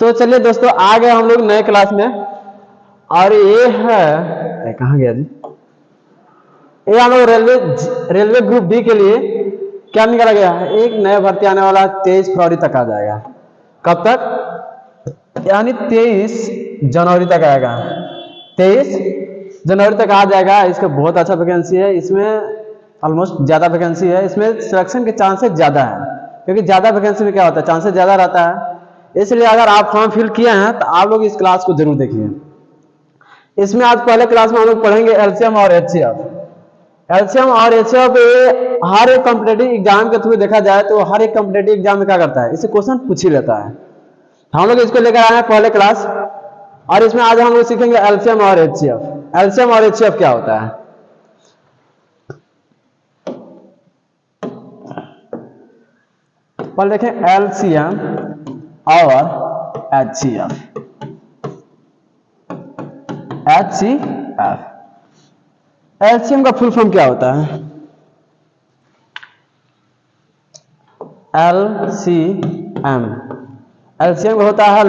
तो चलिए दोस्तों, आ गए हम लोग नए क्लास में। और ये है कहाँ गया जी, ये हम लोग रेलवे ग्रुप बी के लिए क्या निकाला गया है, एक नया भर्ती आने वाला 23 फरवरी तक आ जाएगा। कब तक? यानी 23 जनवरी तक आएगा। 23 जनवरी तक आ जाएगा। इसका बहुत अच्छा वैकेंसी है, इसमें ऑलमोस्ट ज़्यादा वैकेंसी है, इसमें सिलेक्शन के चांसेस ज़्यादा है, क्योंकि ज़्यादा वैकेंसी में क्या होता है, चांसेस ज़्यादा रहता है। इसलिए अगर आप फॉर्म फिल किए हैं तो आप लोग इस क्लास को जरूर देखिए। इसमें आज पहले क्लास में हम लोग पढ़ेंगे एलसीएम और एचसीएफ। एलसीएम और एचसीएफ हर एक कॉम्पिटेटिव एग्जाम के थ्रू देखा जाए तो हर एक कॉम्पिटेटिव एग्जाम में क्या करता है, इसे क्वेश्चन पूछ ही लेता है। हम लोग इसको लेकर आए हैं पहले क्लास, और इसमें आज हम लोग सीखेंगे एलसीएम और एचसीएफ। एलसीएम और एचसीएफ क्या होता है, पहले देखें एलसीएम और एचसीएफ। एलसीएम का फुल फॉर्म क्या होता है? एलसीएम एलसीएम होता है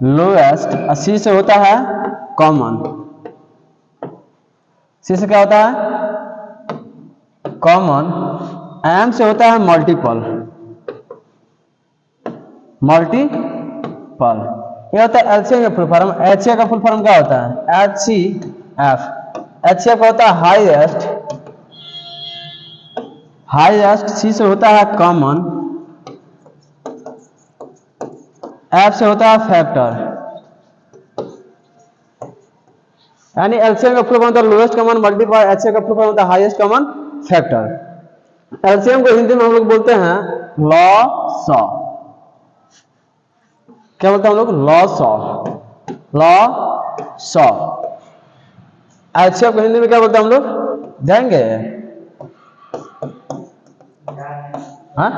लोएस्ट, सी से होता है कॉमन, सी से क्या होता है कॉमन, एम से होता है मल्टीपल, ये होता है एलसीएम का फुल फॉर्म। एचसीएफ का फुल फॉर्म क्या होता है? एचसीएफ का होता है हाईएस्ट, सी से होता है कॉमन, एफ से होता है फैक्टर। यानी एलसीएम का फुल फॉर्म होता है लोएस्ट कॉमन मल्टीपल, एचसीएफ का फुल फॉर्म होता है हाईएस्ट कॉमन फैक्टर। एलसीएम को हिंदी में हम लोग बोलते हैं लॉ। क्या बोलते हैं हम लोग? लॉ। एचसीएफ को हिंदी में क्या बोलते हैं हम लोग? जाएंगे? हाँ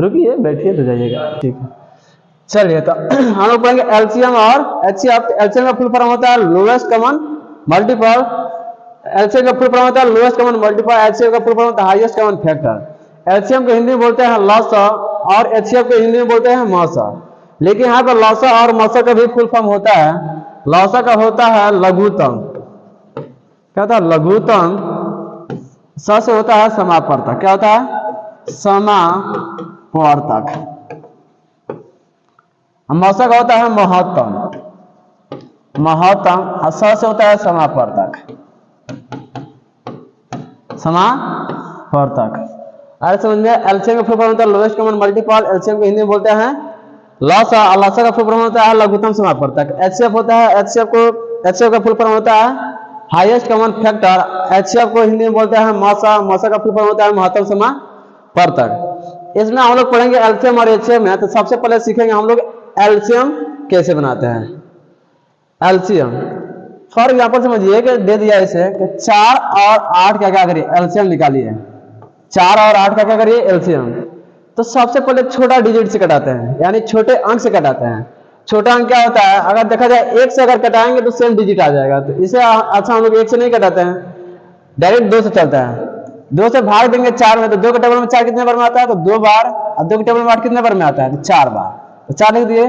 रुकिए, बैठिए तो जाइएगा, ठीक है। चलिए तो हम लोग पढ़ेंगे एलसीएम और एचसीएफ। एलसीएम का फुल फॉर्म होता है लोएस्ट कॉमन मल्टीपल, एलसीएम का फुल फॉर्म होता है लोएस्ट कॉमन मल्टीपल, एचसीएफ का फुल फॉर्म होता है हाईएस्ट कॉमन फैक्टर। एलसीएम को हिंदी में बोलते हैं लॉ और एचसीएफ को हिंदी में बोलते हैं मॉसा। लेकिन यहाँ पर लॉसा और मॉसा का भी फुल फॉर्म होता है। लॉसा का होता है लघुत्तम, क्या होता है? लघुत्तम। स से होता है समापवर्तक, क्या होता है? समापवर्तक। मौसा का होता है महत्तम, और स से होता है समापवर्तक। अरे समझ में? एलसीएम का फुल फॉर्म होता है लोएस्ट कॉमन मल्टीपल, एलसीएम को हिंदी में बोलते हैं लॉसा, और लॉसा का फुल फॉर्म होता है लघुत्तम समापवर्तक। एचसीएफ होता है एचसीएफ का फुल फॉर्म होता है हाईएस्ट कॉमन फैक्टर, एचसीएफ को हिंदी में बोलते हैं मौसा का फुल फॉर्म होता है महत्तम समापवर्तक। इसमें हम लोग पढ़ेंगे एलसीएम और एचसीएफ में। तो सबसे पहले सीखेंगे हम लोग एलसीएम कैसे बनाते हैं। एलसीएम फॉर एग्जाम्पल समझिए कि दे दिया इसे कि 4 और 8 क्या करिए, एलसीएम निकालिए। 4 और 8 का क्या करिए, एलसीएम। तो सबसे पहले छोटा डिजिट से कटाते हैं, यानी छोटे अंक से कटाते हैं। छोटा अंक क्या होता है? अगर देखा जाए 1 से अगर कटाएंगे तो सेम डिजिट आ जाएगा। तो इसे अच्छा हम लोग 1 से नहीं कटाते हैं, डायरेक्ट 2 से चलता है। 2 से भाग देंगे 4 में, तो 2 के टेबल में 4 कितने बार में आता है? तो 2 बार। और 2 के टेबल में 8 कितने बार में आता है? तो 4 बार। तो 4 लिख दिए।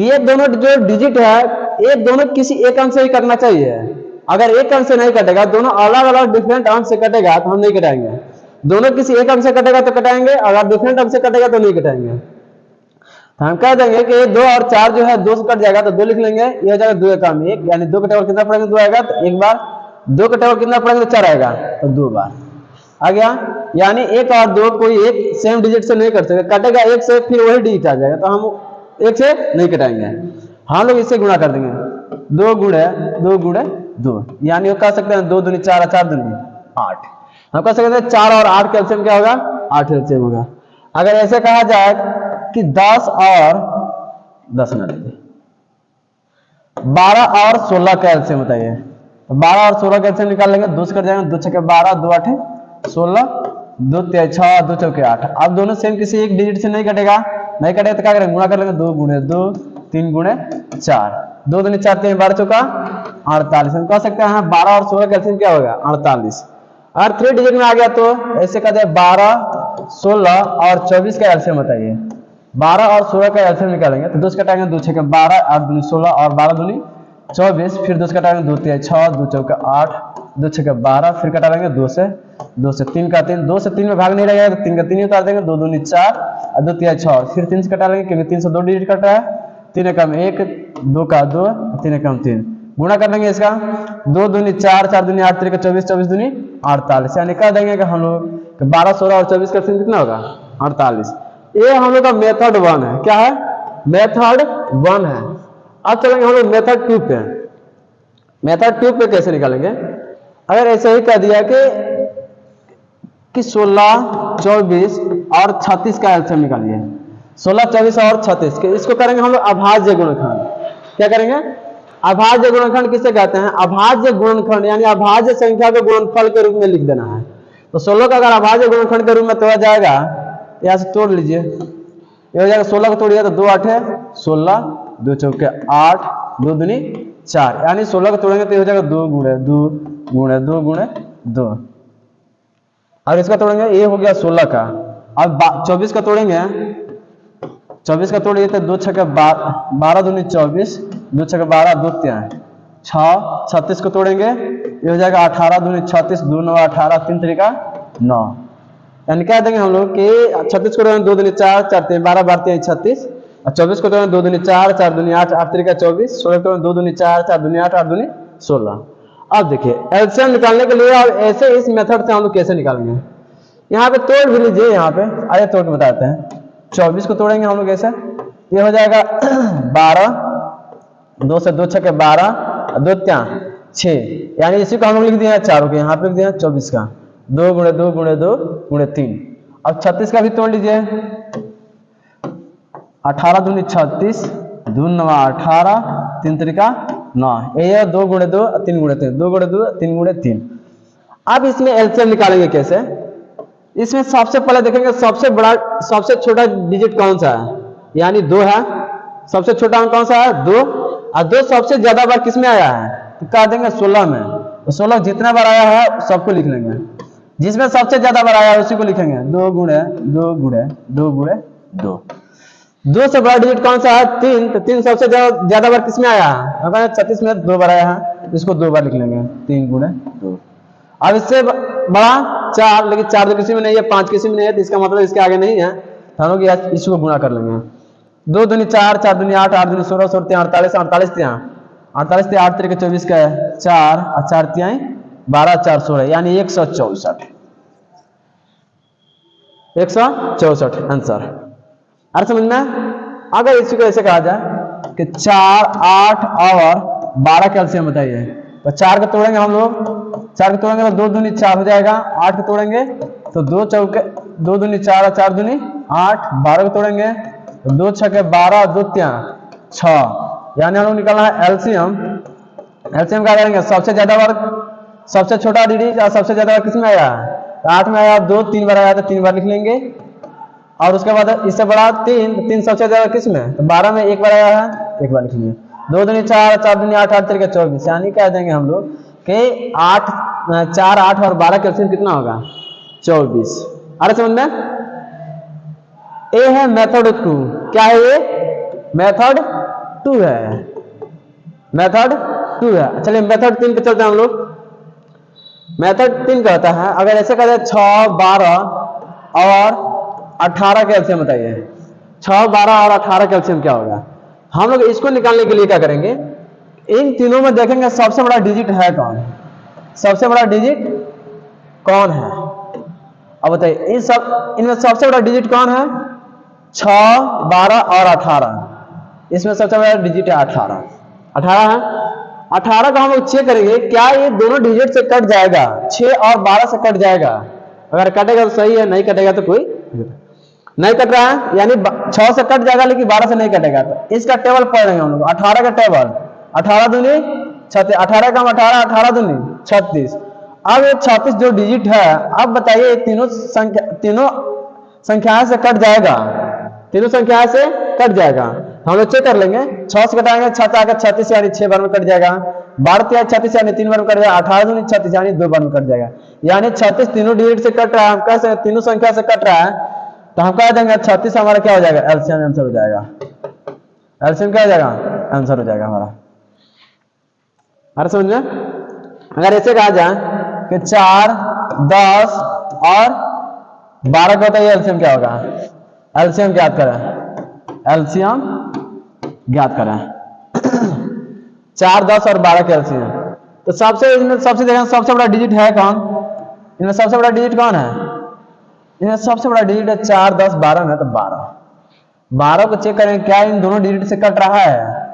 ये दोनों जो डिजिट है, ये दोनों किसी एक अंक से ही करना चाहिए। अगर एक अंक से नहीं कटेगा, दोनों अलग अलग डिफरेंट अंक से कटेगा तो हम नहीं कटाएंगे। दोनों किसी एक अंक से कटेगा तो कटाएंगे, अगर डिफरेंट अंक से कटेगा तो नहीं कटाएंगे। तो हम कह देंगे कि 2 और 4 जो है 2 से कट जाएगा, तो 2 लिख लेंगे। ये हो जाएगा 2 का 1, यानी 2 का टेबल कितना पड़ेगा? 2 आएगा तो 1 बार। 2 का टेबल कितना पड़ेगा? तो 4 आएगा, तो 2 बार आ गया। यानी 1 और 2 कोई एक सेम डिजिट से नहीं कर सकते, कटेगा 1 से फिर वही डिजिट आ जाएगा, तो हम 1 से नहीं कटाएंगे। हम लोग इससे गुणा कर देंगे, 2 गुणे 2, यानी कह सकते हैं 2 दूनी 4 और 4 दूनी 8। हम कह सकते हैं 4 और 8 का एलसीएम क्या होगा? 8 एलसीएम होगा। अगर ऐसे कहा जाए कि 10 और 10 ना लीजिए, 12 और 16 का एलसीएम बताइए। 12 और 16 का एलसीएम निकाल लेंगे, 2 से कट जाएंगे, 2 छक्के 12, 2 8 16, 2 3 6, 2 चौके 8। अब दोनों सेम किसी एक डिजिट से नहीं कटेगा तो क्या करेंगे? गुणा कर लेंगे, 2 गुणे 2, 3 गुणे 4, 2 दूनी 4, 3 12 चौका 48। हम कह सकते हैं 12 और 16 का एलसीएम क्या होगा? 48। अगर 3 डिजिट में आ गया तो ऐसे कहते हैं 12, 16 और 24 का एलसीएम बताइए। 12 और 16 का एलसीएम निकालेंगे तो 2 से कटाएंगे 2 6 12, 8 दूनी 16 और 12 दूनी 24, फिर 2 से कटाएंगे 2 3 6, 2 4 8, 2 6 12, फिर कटा लेंगे 2 से 3 का 3, 2 से 3 में भाग नहीं रहेगा तो 3 का 3 ही उतार देंगे, 2 दूनी 4 और 2 3 6, फिर 3 से कटा लेंगे क्योंकि 3 से 2 डिजिट कट रहा है, 3 कम 1, 2 का 2, 3 कम 3, गुणा कर लेंगे इसका 2 दूनी 4, 4 दूनी 8, 3 का 24, 24 दूनी 48, यानी कह देंगे कि हम लोग 12 16 और 24 का कितना होगा 48। ये हम लोग का मेथड 1 है। क्या है? मेथड 1 है। अब चलेंगे हम लोग मेथड 2 पे। मेथड 2 पे कैसे निकालेंगे? अगर ऐसे ही कह दिया कि 16 24 और 36 का एलसीएम निकालिए, 16 24 और 36 के, इसको करेंगे हम लोग अभाज्य गुणनखंड। क्या करेंगे? अभाज्य गुणनखंड किसे कहते हैं? अभाज्य गुणनखंड यानी अभाज्य संख्या को गुणनफल के रूप में लिख देना है। तो 16 का अगर अभाज्य गुणनखंड के रूप में तोड़ा जाएगा, यहां से तोड़ लीजिए, ये हो जाएगा 16 को तोड़िए तो 2 8 है 16, 2 चौके 8, 2 दूनी 4, यानी 16 को तोड़ेंगे तो ये हो जाएगा 2 गुणे 2 गुणे 2 गुणे 2, और इसका तोड़ेंगे ये हो गया 16 का। अब 24 का तोड़ेंगे, 24 का तोड़िए तो 2 6 12 दूनी 24, 2 6 12, 2 3 6, 36 को तोड़ेंगे ये हो जाएगा 18 दूनी 36, 2 9 18, 3 3 का 9, यानी क्या देंगे हम लोग कि 36 को तोड़ेंगे 2 दूनी 4, 4 3 12, 12 3 36, और 24 को तोड़ेंगे 2 दूनी 4, 4 दूनी 8, 8 3 का 24, 16 को 2 दूनी 4, 4 दूनी 8, 8 दूनी 16। अब देखिए एलसीएम निकालने के लिए और ऐसे इस मेथड से हम लोग कैसे निकालेंगे, यहाँ पे तोड़ भी लीजिए, यहाँ पे आइए तोड़ के बताते हैं। 24 को तोड़ेंगे हम लोग ऐसे, ये हो जाएगा 12, 2 से 2 6 12, 2 3 6, यानी इसी को हम लोग लिख दिए हैं चारों के, यहाँ पे लिख दिया 24 का 2 गुणे 2 गुणे 2 गुणे 3। अब 36 का भी तोड़ लीजिए, 18 दूनी 36, 2 9 18, 3 3 का 9, ये 2 गुणे 2 3 गुणे 3, 2 गुणे 2 3 गुणे 3। अब इसमें एलसीएम निकालेंगे कैसे? इसमें सबसे पहले देखेंगे सबसे बड़ा सबसे छोटा डिजिट कौन सा है, यानी 2 है। सबसे छोटा अंक कौन सा है? 2, और 2 सबसे ज्यादा बार किस में आया है तो कह देंगे 16 में। तो 16 जितना बार आया है सबको लिख लेंगे, जिसमें सबसे ज्यादा बार आया है उसी को लिखेंगे, 2 गुणे 2 गुणे 2 गुणे 2। 2 से बड़ा डिजिट कौन सा है? 3, तो 3 सबसे ज्यादा बार किस में आया है? अगर 36 में 2 बार आया है, इसको 2 बार लिख लेंगे, 3 गुणे 2। अब इससे बड़ा 4, लेकिन 4 तो किसी में नहीं है, 5 किसी में नहीं है, तो इसका मतलब इसके आगे नहीं है, तो हम लोग इसको गुणा कर लेंगे। 2 दूनी 4, 4 दूनी 8, 8 दूनी 16, 16 48, 48 48 8 3 24 का 4, और 4 3 12, 4 16, यानी 164 आंसर। अरे समझ में? अगर इसी को ऐसे कहा जाए कि 4 8 और 12 का एलसीएम बताइए, तो 4 को तोड़ेंगे हम लोग, 4 को तोड़ेंगे तो 2 दूनी 4 हो जाएगा, 8 को तोड़ेंगे तो 2 चौके 2 दूनी 4 और 4 दूनी 8, 12 को तोड़ेंगे तो 2 6 12, 2 3 6, यानी हम लोग निकालना है एलसीएम। एलसीएम क्या करेंगे? सबसे ज्यादा बार सबसे छोटा डिजिट और सबसे ज्यादा बार किसमें आया है? 8 में आया, 2 3 बार आया तो 3 बार लिख लेंगे, और उसके बाद इससे बड़ा 3, 3 सबसे ज्यादा किस में? तो 12 में 1 बार आया है, 1 बार लिख लेंगे। 2 दूनी 4, 4 दूनी 8, 8 3 का 24, यानी कह देंगे हम लोग कि 4 8 और 12 का एलसीएम कितना होगा? 24। अरे समझ में? ये है मेथड 2। क्या है ये? मेथड 2 है, मेथड 2 है। चलिए मेथड 3 पे चलते हैं हम लोग। मेथड 3 कहता है, अगर ऐसे कहते हैं 6 12 और 18 का एलसीएम बताइए, 6 12 और 18 का एलसीएम क्या होगा? हम लोग इसको निकालने के लिए क्या करेंगे? इन तीनों में देखेंगे सबसे बड़ा डिजिट है कौन, सबसे बड़ा डिजिट कौन है। अब बताइए इनमें सबसे बड़ा डिजिट कौन है? 6 12 और 18, इसमें सबसे बड़ा डिजिट है 18 है। 18 का हम लोग चेक करेंगे क्या ये दोनों डिजिट से कट जाएगा, 6 और 12 से कट जाएगा। अगर कटेगा तो सही है, नहीं कटेगा तो कोई नहीं कट रहा है, यानी 6 से कट जाएगा लेकिन 12 से नहीं कटेगा। तो इसका टेबल पढ़ रहे हैं हम लोग, 18 का टेबल, 18 दूनी 36, 18 का 18, 18 दूनी 36। अब ये 36 जो डिजिट है, अब बताइए तीनों संख्याएं से कट जाएगा, तीनों संख्याएं से कट जाएगा। हम लोग चेक कर लेंगे, 6 से कटाएंगे 6 आगे 36 यानी 6 बार में कट जाएगा, 12 36 यानी 3 बार में कट जाएगा, 18 दूनी 36 यानी 2 बार में कट जाएगा, यानी 36 तीनों डिजिट से कट रहा है। हम कह सकते तीनों संख्या से कट रहा है, तो हम कह देंगे 36 हमारा क्या हो जाएगा, एलसीएम आंसर हो जाएगा। एलसीएम क्या हो जाएगा, आंसर हो जाएगा हमारा। अरे समझ में, अगर ऐसे कहा जाए कि 4, 10 और 12 का होता है, एलसीएम क्या होगा, एलसीएम ज्ञात करें, एलसीएम ज्ञात करें 4, 10 और 12 के एलसीएम। तो सबसे देखें सबसे बड़ा डिजिट है कौन, इनमें सबसे बड़ा डिजिट कौन है, इनमें सबसे बड़ा डिजिट है 4, 10, 12 में, तो 12 को चेक करें क्या इन दोनों डिजिट से कट रहा है।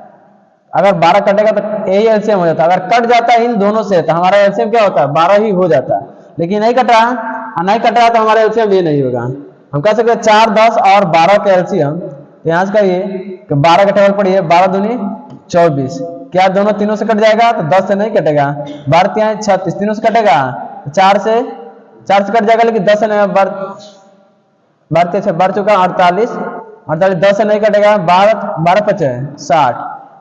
अगर 12 कटेगा तो यही एलसीएम हो जाता है, अगर कट जाता है इन दोनों से तो हमारा एलसीएम क्या होता है, 12 ही हो जाता है। लेकिन नहीं कट रहा, नहीं कट रहा तो हमारा एलसीएम ये नहीं होगा। हम कह सकते हैं 4, 10 और 12 के एलसीएम, यहाँ से कहिए कि 12 का टेबल पढ़िए, 12 दूनी 24, क्या दोनों तीनों से कट जाएगा, तो 10 से नहीं कटेगा, 12 3 36, तीनों से कटेगा, 4 से कट जाएगा, लेकिन 10 से नहीं, 12 चुका 48, 10 से नहीं कटेगा, 12 5 60,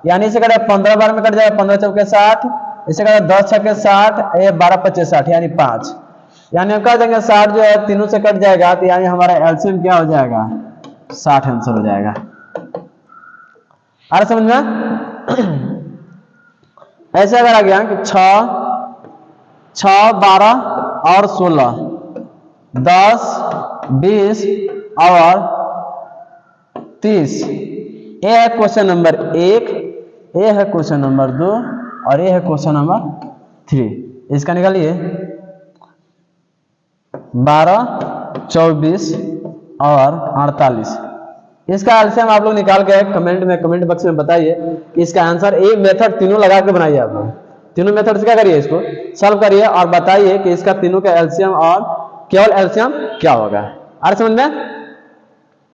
यानी इसे कटेगा 15 बार में कट जाएगा, 15 चौके 60, इसे कटेगा 10 छक्के 60, ये 12 5 60 यानी 5, यानी हम कह देंगे 60 जो है तीनों से कट जाएगा, तो यानी हमारा एलसीएम क्या हो जाएगा, 60 आंसर हो जाएगा। आ रहा समझ में। ऐसे अगर आ गया कि 6, 12 और 16, 10, 20 और 30, ये है क्वेश्चन नंबर 1, ये है क्वेश्चन नंबर 2 और ये है क्वेश्चन नंबर 3। इसका निकालिए 12, 24 और 48, इसका एलसीएम आप लोग निकाल के कमेंट बॉक्स में बताइए कि इसका आंसर, ये मेथड तीनों लगा के बनाइए आप लोग, तीनों मेथड से क्या करिए, इसको सॉल्व करिए और बताइए कि इसका तीनों का एलसीएम और केवल एलसीएम क्या होगा। आ रहा समझ में।